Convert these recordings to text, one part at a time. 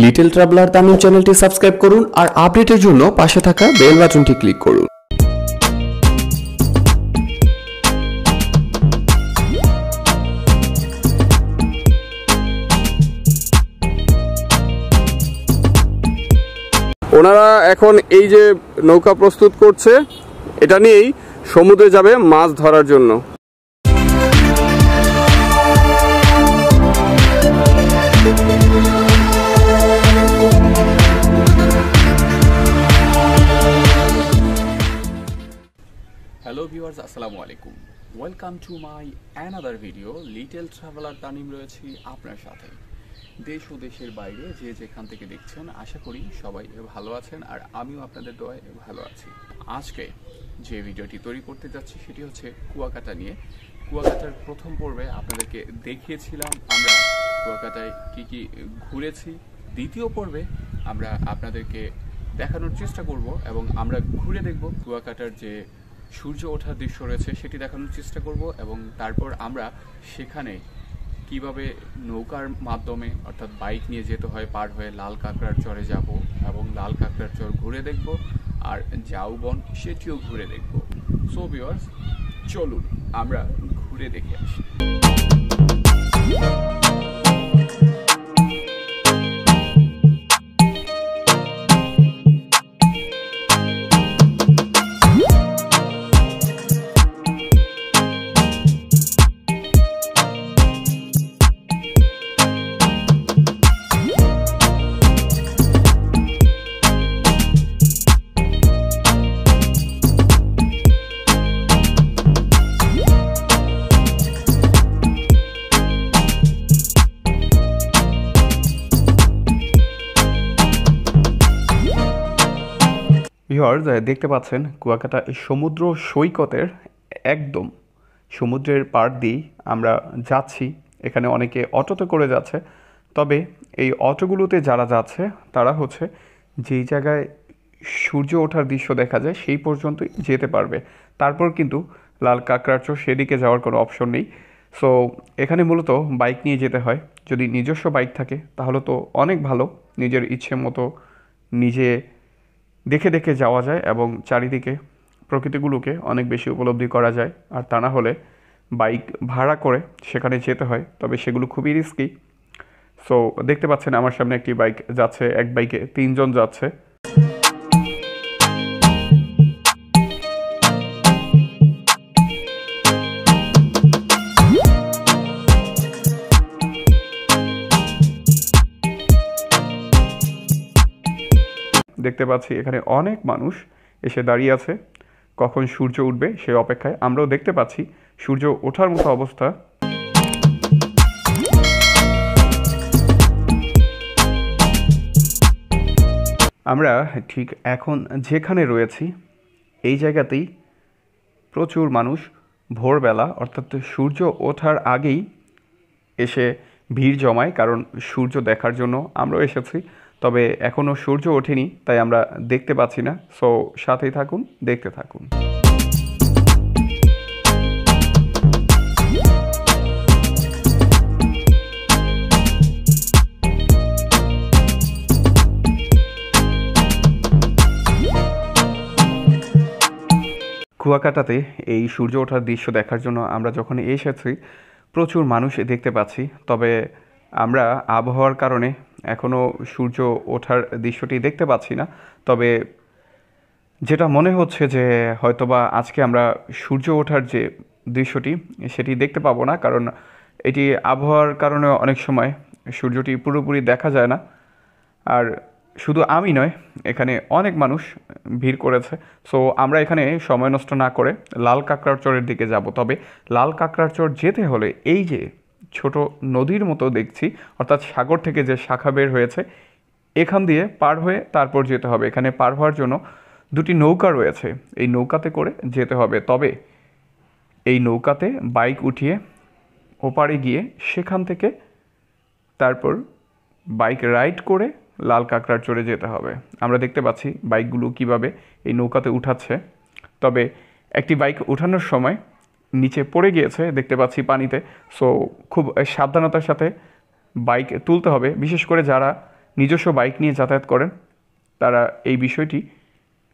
Little traveller Tamim চ্যানেলটি subscribe করুন আর আপডেটের জন্য পাশে থাকা বেল বাটনটি ক্লিক করুন। ওনারা এখন এই যে নৌকা প্রস্তুত করছে, এটা নিয়েই সমুদ্রে যাবে মাছ ধরার জন্য। হ্যালো ভিউয়ার্স, আসসালামু আলাইকুম। Welcome to my another video. Little traveller Tanim রয়েছি আপনার সাথে। দেশ ও দেশের বাইরে যে যেখান থেকে দেখছেন, আশা করি সবাই ভালো আছেন আর আমিও আপনাদের দোয়ায় ভালো আছি। আজকে যে ভিডিওটি তৈরি করতে যাচ্ছি সেটি হচ্ছে কুয়াকাটা নিয়ে। কুয়াকাটার প্রথম পর্বে আপনাদেরকে দেখিয়েছিলাম আমরা কুয়াকাটায় কি কি ঘুরেছি। দ্বিতীয় পর্বে আমরা আপনাদেরকে দেখানোর চেষ্টা করব এবং আমরা ঘুরে দেখব কুয়াকাটার যে সূর্য ওঠার দৃশ্য রয়েছে সেটি দেখানোর চেষ্টা করব এবং তারপর আমরা সেখানে কিভাবে নৌকার মাধ্যমে অর্থাৎ বাইক নিয়ে যেতে হয় পার হয়ে লাল কাঁকড়ার চরে যাব এবং লাল কাঁকড়ার চর ঘুরে দেখব আর ঝাউবন সেটিও ঘুরে দেখব। সো ভিউয়ার্স, চলুন আমরা ঘুরে দেখে আসি। ভিউয়ার্স, দেখতে পাচ্ছেন কুয়াকাটা সমুদ্র সৈকতের একদম সমুদ্রের পাড় দিয়েই আমরা যাচ্ছি। এখানে অনেকে অটোতে করে যাচ্ছে, তবে এই অটোগুলোতে যারা যাচ্ছে তারা হচ্ছে যেই জায়গায় সূর্য ওঠার দৃশ্য দেখা যায় সেই পর্যন্তই যেতে পারবে। তারপর কিন্তু লাল কাঁকড়ার চর সেদিকে যাওয়ার কোনো অপশন নেই। সো এখানে মূলত বাইক নিয়ে যেতে হয়। যদি নিজস্ব বাইক থাকে তাহলে তো অনেক ভালো, নিজের ইচ্ছে মতো নিজে দেখে দেখে যাওয়া যায় এবং চারিদিকে প্রকৃতিগুলোকে অনেক বেশি উপলব্ধি করা যায়। আর তা না হলে বাইক ভাড়া করে সেখানে যেতে হয়, তবে সেগুলো খুবই রিস্কি। সো দেখতে পাচ্ছেন আমার সামনে একটি বাইক যাচ্ছে, এক বাইকে 3 জন যাচ্ছে। দেখতে পাচ্ছি এখানে অনেক মানুষ এসে দাঁড়িয়ে আছে কখন সূর্য উঠবে সেই অপেক্ষায়। আমরাও দেখতে পাচ্ছি সূর্য ওঠার মতো অবস্থা। আমরা ঠিক এখন যেখানে রয়েছি এই জায়গাতেই প্রচুর মানুষ ভোরবেলা অর্থাৎ সূর্য ওঠার আগেই এসে ভিড় জমায়, কারণ সূর্য দেখার জন্য আমরাও এসেছি। তবে এখনও সূর্য ওঠেনি, তাই আমরা দেখতে পাচ্ছি না। সো সাথেই থাকুন, দেখতে থাকুন। কুয়াকাটাতে এই সূর্য ওঠার দৃশ্য দেখার জন্য আমরা যখন এসেছি প্রচুর মানুষ দেখতে পাচ্ছি, তবে আমরা আবহাওয়ার কারণে এখনও সূর্য ওঠার দৃশ্যটি দেখতে পাচ্ছি না। তবে যেটা মনে হচ্ছে যে হয়তোবা আজকে আমরা সূর্য ওঠার যে দৃশ্যটি সেটি দেখতে পাবো না, কারণ এটি আবহাওয়ার কারণে অনেক সময় সূর্যটি পুরোপুরি দেখা যায় না। আর শুধু আমি নয়, এখানে অনেক মানুষ ভিড় করেছে। সো আমরা এখানে সময় নষ্ট না করে লাল কাঁকড়ার চরের দিকে যাব। তবে লাল কাঁকড়ার চর যেতে হলে এই যে ছোট নদীর মতো দেখছি, অর্থাৎ সাগর থেকে যে শাখা বের হয়েছে এখান দিয়ে পার হয়ে তারপর যেতে হবে। এখানে পার হওয়ার জন্য 2টি নৌকা রয়েছে, এই নৌকাতে করে যেতে হবে। তবে এই নৌকাতে বাইক উঠিয়ে ওপারে গিয়ে সেখান থেকে তারপর বাইক রাইড করে লাল কাঁকড়ার চরে যেতে হবে। আমরা দেখতে পাচ্ছি বাইকগুলো কিভাবে এই নৌকাতে উঠাচ্ছে। তবে একটি বাইক উঠানোর সময় নিচে পড়ে গিয়েছে দেখতে পাচ্ছি পানিতে। সো খুব সাবধানতার সাথে বাইক তুলতে হবে, বিশেষ করে যারা নিজস্ব বাইক নিয়ে যাতায়াত করেন তারা এই বিষয়টি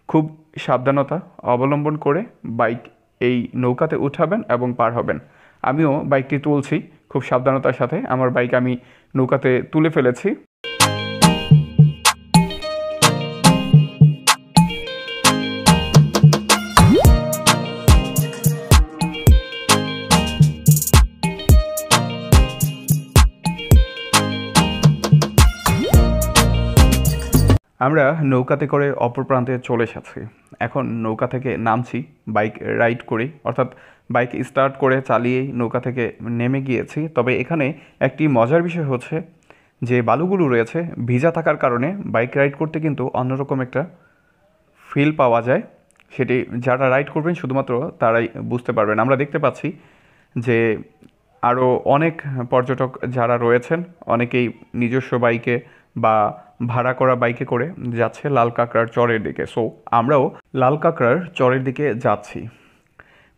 খুব সাবধানতা অবলম্বন করে বাইক এই নৌকাতে উঠাবেন এবং পার হবেন। আমিও বাইকটি তুলছি খুব সাবধানতার সাথে। আমার বাইক আমি নৌকাতে তুলে ফেলেছি। আমরা নৌকাতে করে অপর প্রান্তে চলে এসেছি। এখন নৌকা থেকে নামছি বাইক রাইড করে, অর্থাৎ বাইক স্টার্ট করে চালিয়েই নৌকা থেকে নেমে গিয়েছি। তবে এখানে একটি মজার বিষয় হচ্ছে যে বালুগুলো রয়েছে ভিজা থাকার কারণে বাইক রাইড করতে কিন্তু অন্যরকম একটা ফিল পাওয়া যায়। সেটি যারা রাইড করবেন শুধুমাত্র তারাই বুঝতে পারবেন। আমরা দেখতে পাচ্ছি যে আরও অনেক পর্যটক যারা রয়েছেন অনেকেই নিজস্ব বাইকে বা ভাড়া করা বাইকে করে যাচ্ছে লাল কাঁকড়ার চরের দিকে। সো আমরাও লাল কাঁকড়ার চরের দিকে যাচ্ছি।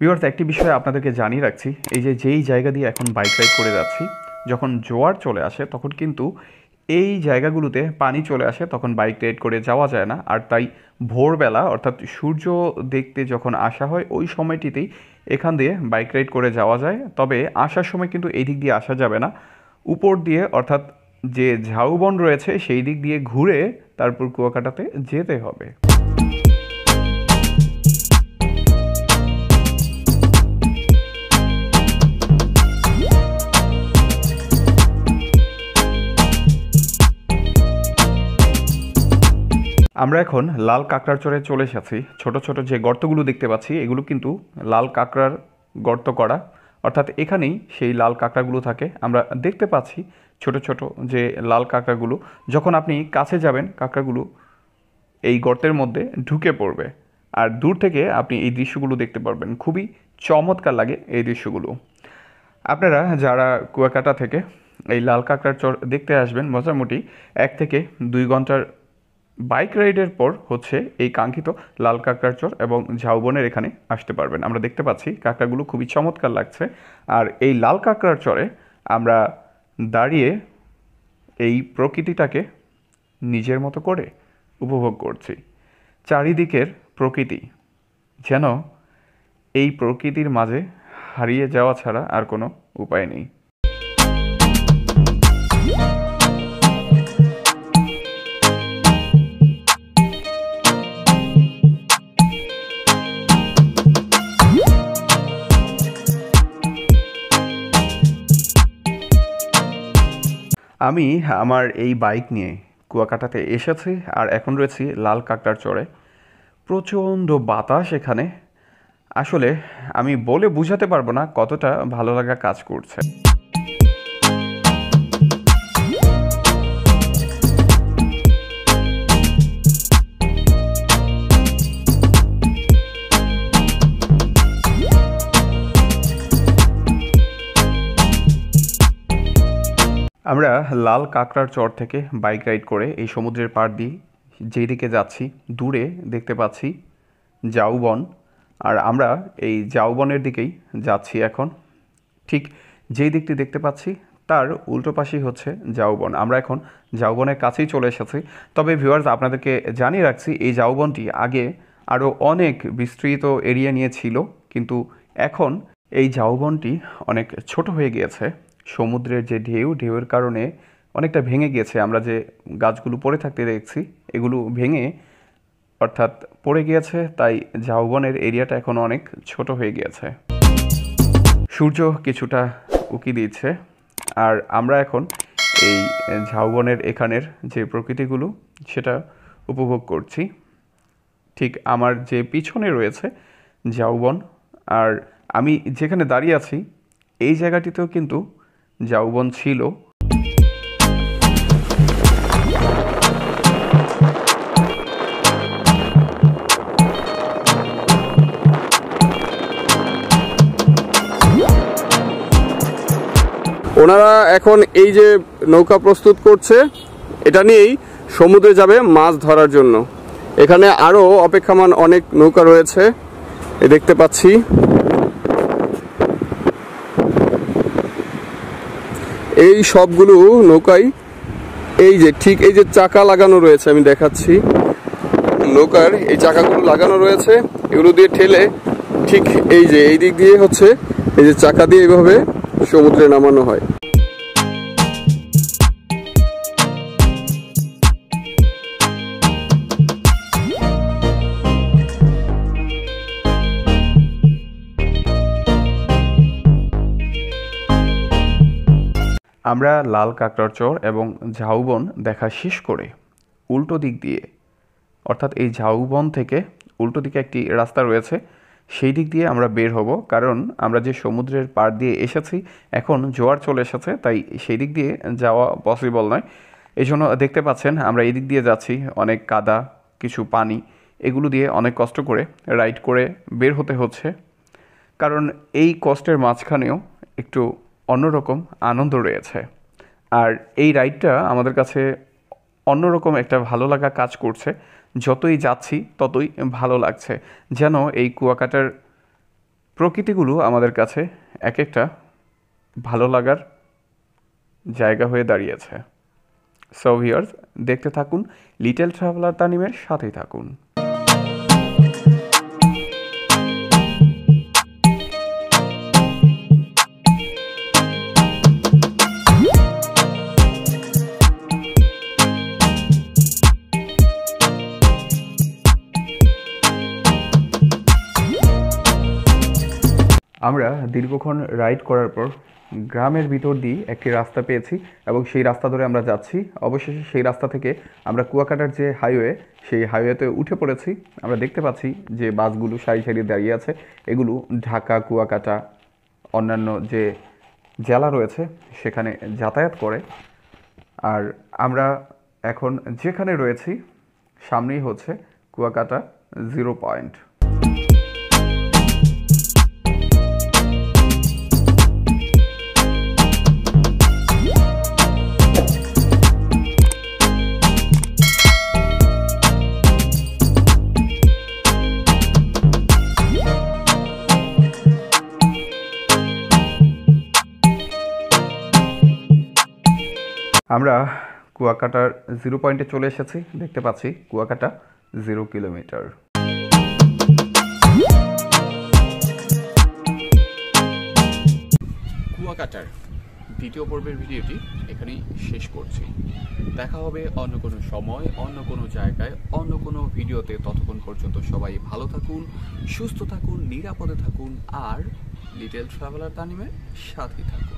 ভিউয়ার্স, একটি বিষয় আপনাদেরকে জানিয়ে রাখছি, এই যে যেই জায়গা দিয়ে এখন বাইক রাইড করে যাচ্ছি, যখন জোয়ার চলে আসে তখন কিন্তু এই জায়গাগুলোতে পানি চলে আসে, তখন বাইক রাইড করে যাওয়া যায় না। আর তাই ভোরবেলা অর্থাৎ সূর্য দেখতে যখন আসা হয় ওই সময়টিতেই এখান দিয়ে বাইক রাইড করে যাওয়া যায়। তবে আসার সময় কিন্তু এই দিক দিয়ে আসা যাবে না, উপর দিয়ে অর্থাৎ যে ঝাউবন রয়েছে সেই দিক দিয়ে ঘুরে তারপর কুয়াকাটাতে যেতে হবে। আমরা এখন লাল কাঁকড়ার চরে চলে এসেছি। ছোট ছোট যে গর্তগুলো দেখতে পাচ্ছি এগুলো কিন্তু লাল কাঁকড়ার গর্ত করা, অর্থাৎ এখানেই সেই লাল কাঁকড়াগুলো থাকে। আমরা দেখতে পাচ্ছি ছোট ছোট যে লাল কাঁকড়াগুলো, যখন আপনি কাছে যাবেন কাঁকড়াগুলো এই গর্তের মধ্যে ঢুকে পড়বে, আর দূর থেকে আপনি এই দৃশ্যগুলো দেখতে পারবেন। খুবই চমৎকার লাগে এই দৃশ্যগুলো। আপনারা যারা কুয়াকাটা থেকে এই লাল কাঁকড়ার চর দেখতে আসবেন, মোটামুটি 1 থেকে 2 ঘন্টার বাইক রাইডের পর হচ্ছে এই কাঙ্ক্ষিত লাল কাঁকড়ার চর এবং ঝাউবনের এখানে আসতে পারবেন। আমরা দেখতে পাচ্ছি কাঁকড়াগুলো খুবই চমৎকার লাগছে। আর এই লাল কাঁকড়ার চরে আমরা দাঁড়িয়ে এই প্রকৃতিটাকে নিজের মতো করে উপভোগ করছি। চারিদিকের প্রকৃতি যেন এই প্রকৃতির মাঝে হারিয়ে যাওয়া ছাড়া আর কোনো উপায় নেই। আমি আমার এই বাইক নিয়ে কুয়াকাটাতে এসেছি আর এখন রয়েছি লাল কাঁকড়ার চরে। প্রচণ্ড বাতাস এখানে, আসলে আমি বলে বোঝাতে পারবো না কতটা ভালো লাগা কাজ করছে। আমরা লাল কাঁকড়ার চর থেকে বাইক রাইড করে এই সমুদ্রের পাড় দিয়ে যেই দিকে যাচ্ছি, দূরে দেখতে পাচ্ছি ঝাউবন, আর আমরা এই ঝাউবনের দিকেই যাচ্ছি এখন। ঠিক যেই দিকটি দেখতে পাচ্ছি তার উল্টো পাশেই হচ্ছে ঝাউবন। আমরা এখন ঝাউবনের কাছেই চলে এসেছি। তবে ভিউয়ার্স, আপনাদেরকে জানিয়ে রাখছি এই ঝাউবনটি আগে আরও অনেক বিস্তৃত এরিয়া নিয়ে ছিল, কিন্তু এখন এই ঝাউবনটি অনেক ছোট হয়ে গিয়েছে। সমুদ্রের যে ঢেউয়ের কারণে অনেকটা ভেঙে গিয়েছে। আমরা যে গাছগুলো পড়ে থাকতে দেখছি এগুলো ভেঙে অর্থাৎ পড়ে গিয়েছে, তাই ঝাউবনের এরিয়াটা এখন অনেক ছোট হয়ে গিয়েছে। সূর্য কিছুটা উকি দিচ্ছে আর আমরা এখন এই ঝাউবনের এখানের যে প্রকৃতিগুলো সেটা উপভোগ করছি। ঠিক আমার যে পিছনে রয়েছে ঝাউবন, আর আমি যেখানে দাঁড়িয়ে আছি এই জায়গাটিতেও কিন্তু ঝাউবন ছিল। ওনারা এখন এই যে নৌকা প্রস্তুত করছে এটা নিয়েই সমুদ্রে যাবে মাছ ধরার জন্য। এখানে আরো অপেক্ষমান অনেক নৌকা রয়েছে দেখতে পাচ্ছি। এই সবগুলো নৌকাই এই যে ঠিক এই যে চাকা লাগানো রয়েছে, আমি দেখাচ্ছি, নৌকার এই চাকাগুলো লাগানো রয়েছে, এগুলো দিয়ে ঠেলে ঠিক এই যে এই দিক দিয়ে হচ্ছে এই যে চাকা দিয়ে এইভাবে সমুদ্রে নামানো হয়। আমরা লাল কাঁকড়ার চর এবং ঝাউবন দেখা শেষ করে উল্টো দিক দিয়ে, অর্থাৎ এই ঝাউবন থেকে উল্টো দিকে একটি রাস্তা রয়েছে, সেই দিক দিয়ে আমরা বের হব। কারণ আমরা যে সমুদ্রের পাড় দিয়ে এসেছি, এখন জোয়ার চলে এসেছে, তাই সেই দিক দিয়ে যাওয়া পসিবল নয়। এই জন্য দেখতে পাচ্ছেন আমরা এই দিক দিয়ে যাচ্ছি, অনেক কাদা, কিছু পানি, এগুলো দিয়ে অনেক কষ্ট করে রাইড করে বের হতে হচ্ছে। কারণ এই কষ্টের মাঝখানেও একটু অন্যরকম আনন্দ রয়েছে। আর এই রাইডটা আমাদের কাছে অন্যরকম একটা ভালো লাগা কাজ করছে। যতই যাচ্ছি ততই ভালো লাগছে, যেন এই কুয়াকাটার প্রকৃতিগুলো আমাদের কাছে এক একটা ভালো লাগার জায়গা হয়ে দাঁড়িয়েছে। সো ভিউয়ার্স, দেখতে থাকুন, লিটল ট্রাভেলার তানিমের সাথেই থাকুন। আমরা দীর্ঘক্ষণ রাইড করার পর গ্রামের ভিতর দিয়ে একটি রাস্তা পেয়েছি এবং সেই রাস্তা ধরে আমরা যাচ্ছি। অবশেষে সেই রাস্তা থেকে আমরা কুয়াকাটার যে হাইওয়ে, সেই হাইওয়েতে উঠে পড়েছি। আমরা দেখতে পাচ্ছি যে বাসগুলো সারি সারি দাঁড়িয়ে আছে, এগুলো ঢাকা, কুয়াকাটা, অন্যান্য যে জেলা রয়েছে সেখানে যাতায়াত করে। আর আমরা এখন যেখানে রয়েছি সামনেই হচ্ছে কুয়াকাটা 0 পয়েন্ট। আমরা কুয়াকাটার 0 পয়েন্টে চলে এসেছি। দেখতে পাচ্ছি কুয়াকাটা 0 কিলোমিটার। কুয়াকাটার দ্বিতীয় পর্বের ভিডিওটি এখানেই শেষ করছি। দেখা হবে অন্য কোনো সময়, অন্য কোনো জায়গায়, অন্য কোনো ভিডিওতে। ততক্ষণ পর্যন্ত সবাই ভালো থাকুন, সুস্থ থাকুন, নিরাপদে থাকুন আর লিটল ট্রাভেলার তানিমের সাথে থাকুন।